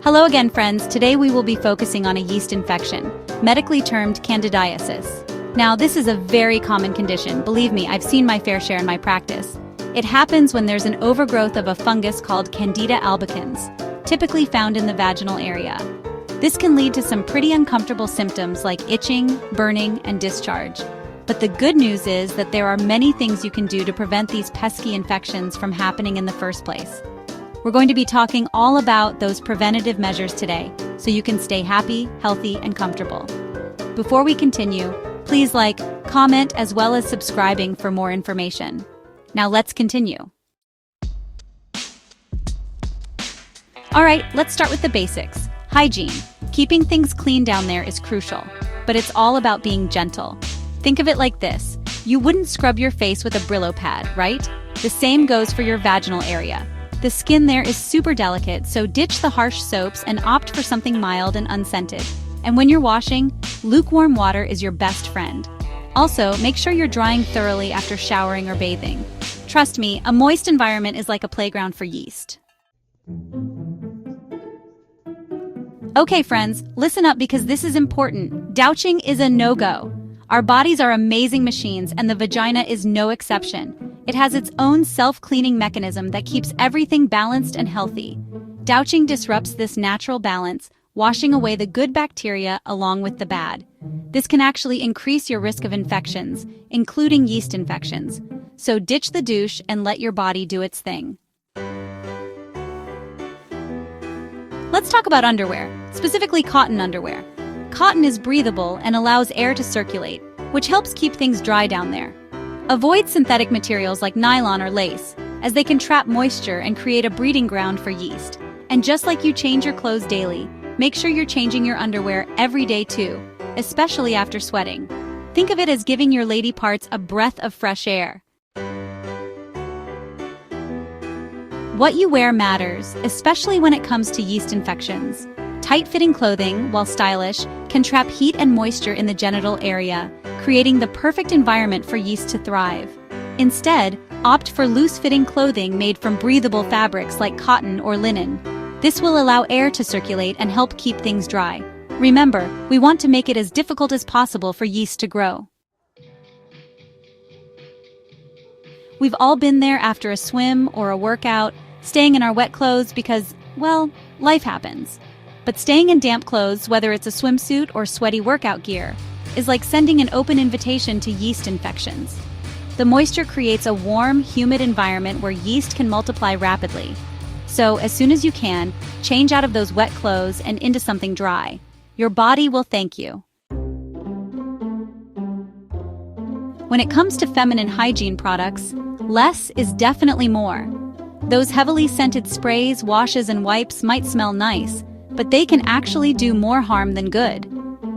Hello again, friends. Today we will be focusing on a yeast infection, medically termed candidiasis. Now, this is a very common condition. Believe me, I've seen my fair share in my practice. It happens when there's an overgrowth of a fungus called Candida albicans, typically found in the vaginal area. This can lead to some pretty uncomfortable symptoms like itching, burning, and discharge. But the good news is that there are many things you can do to prevent these pesky infections from happening in the first place. We're going to be talking all about those preventative measures today, so you can stay happy, healthy, and comfortable. Before we continue, please like, comment, as well as subscribing for more information. Now let's continue. Alright, let's start with the basics. Hygiene. Keeping things clean down there is crucial, but it's all about being gentle. Think of it like this. You wouldn't scrub your face with a Brillo pad, right? The same goes for your vaginal area. The skin there is super delicate, so ditch the harsh soaps and opt for something mild and unscented. And when you're washing, lukewarm water is your best friend. Also, make sure you're drying thoroughly after showering or bathing. Trust me, a moist environment is like a playground for yeast. Okay, friends, listen up because this is important. Douching is a no-go. Our bodies are amazing machines, and the vagina is no exception. It has its own self-cleaning mechanism that keeps everything balanced and healthy. Douching disrupts this natural balance, washing away the good bacteria along with the bad. This can actually increase your risk of infections, including yeast infections. So ditch the douche and let your body do its thing. Let's talk about underwear, specifically cotton underwear. Cotton is breathable and allows air to circulate, which helps keep things dry down there. Avoid synthetic materials like nylon or lace, as they can trap moisture and create a breeding ground for yeast. And just like you change your clothes daily, make sure you're changing your underwear every day too, especially after sweating. Think of it as giving your lady parts a breath of fresh air. What you wear matters, especially when it comes to yeast infections. Tight-fitting clothing, while stylish, can trap heat and moisture in the genital area, creating the perfect environment for yeast to thrive. Instead, opt for loose-fitting clothing made from breathable fabrics like cotton or linen. This will allow air to circulate and help keep things dry. Remember, we want to make it as difficult as possible for yeast to grow. We've all been there after a swim or a workout, staying in our wet clothes because, well, life happens. But staying in damp clothes, whether it's a swimsuit or sweaty workout gear, is like sending an open invitation to yeast infections. The moisture creates a warm, humid environment where yeast can multiply rapidly. So, as soon as you can, change out of those wet clothes and into something dry. Your body will thank you. When it comes to feminine hygiene products, less is definitely more. Those heavily scented sprays, washes, and wipes might smell nice, but they can actually do more harm than good.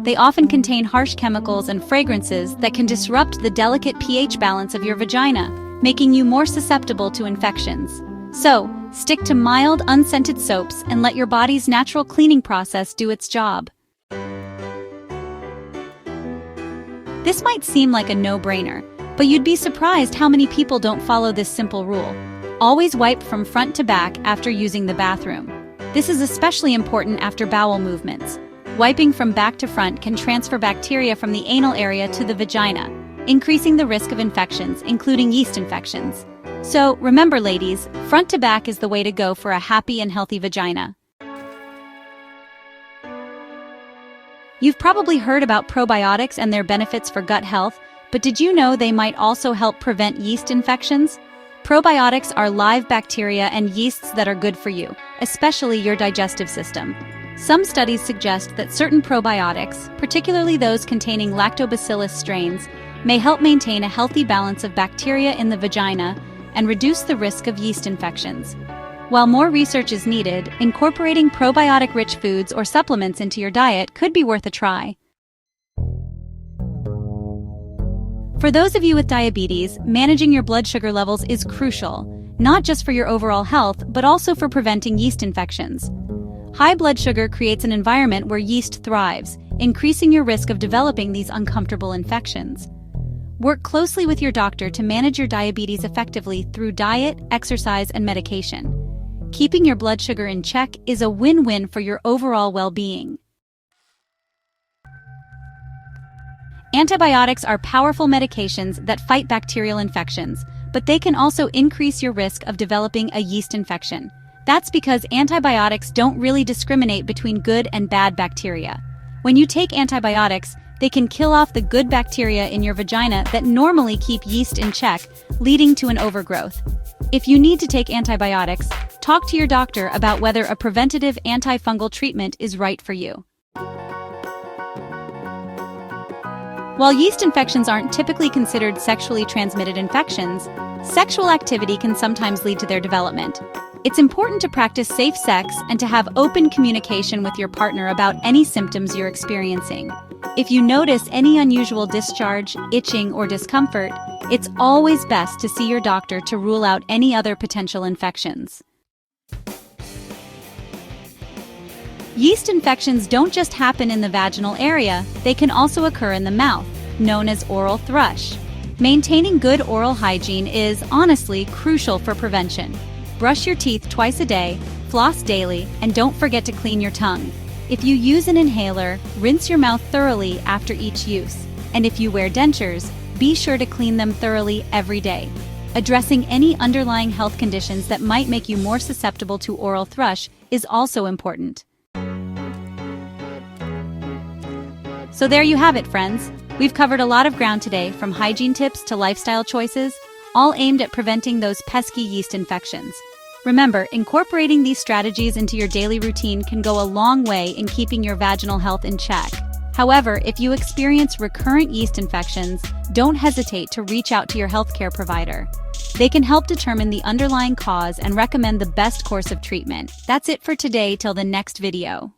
They often contain harsh chemicals and fragrances that can disrupt the delicate pH balance of your vagina, making you more susceptible to infections. So, stick to mild, unscented soaps and let your body's natural cleaning process do its job. This might seem like a no-brainer, but you'd be surprised how many people don't follow this simple rule. Always wipe from front to back after using the bathroom. This is especially important after bowel movements. Wiping from back to front can transfer bacteria from the anal area to the vagina, increasing the risk of infections, including yeast infections. So, remember ladies, front to back is the way to go for a happy and healthy vagina. You've probably heard about probiotics and their benefits for gut health, but did you know they might also help prevent yeast infections? Probiotics are live bacteria and yeasts that are good for you, especially your digestive system. Some studies suggest that certain probiotics, particularly those containing lactobacillus strains, may help maintain a healthy balance of bacteria in the vagina and reduce the risk of yeast infections. While more research is needed, incorporating probiotic-rich foods or supplements into your diet could be worth a try. For those of you with diabetes, managing your blood sugar levels is crucial, not just for your overall health, but also for preventing yeast infections. High blood sugar creates an environment where yeast thrives, increasing your risk of developing these uncomfortable infections. Work closely with your doctor to manage your diabetes effectively through diet, exercise, and medication. keeping your blood sugar in check is a win-win for your overall well-being. Antibiotics are powerful medications that fight bacterial infections, but they can also increase your risk of developing a yeast infection. That's because antibiotics don't really discriminate between good and bad bacteria. When you take antibiotics, they can kill off the good bacteria in your vagina that normally keep yeast in check, leading to an overgrowth. If you need to take antibiotics, talk to your doctor about whether a preventative antifungal treatment is right for you. While yeast infections aren't typically considered sexually transmitted infections, sexual activity can sometimes lead to their development. It's important to practice safe sex and to have open communication with your partner about any symptoms you're experiencing. If you notice any unusual discharge, itching, or discomfort, it's always best to see your doctor to rule out any other potential infections. Yeast infections don't just happen in the vaginal area, they can also occur in the mouth, known as oral thrush. Maintaining good oral hygiene is, honestly, crucial for prevention. Brush your teeth twice a day, floss daily, and don't forget to clean your tongue. If you use an inhaler, rinse your mouth thoroughly after each use. And if you wear dentures, be sure to clean them thoroughly every day. Addressing any underlying health conditions that might make you more susceptible to oral thrush is also important. So there you have it, friends. We've covered a lot of ground today, from hygiene tips to lifestyle choices, all aimed at preventing those pesky yeast infections. Remember, incorporating these strategies into your daily routine can go a long way in keeping your vaginal health in check. However, if you experience recurrent yeast infections, don't hesitate to reach out to your healthcare provider. They can help determine the underlying cause and recommend the best course of treatment. That's it for today. Till the next video.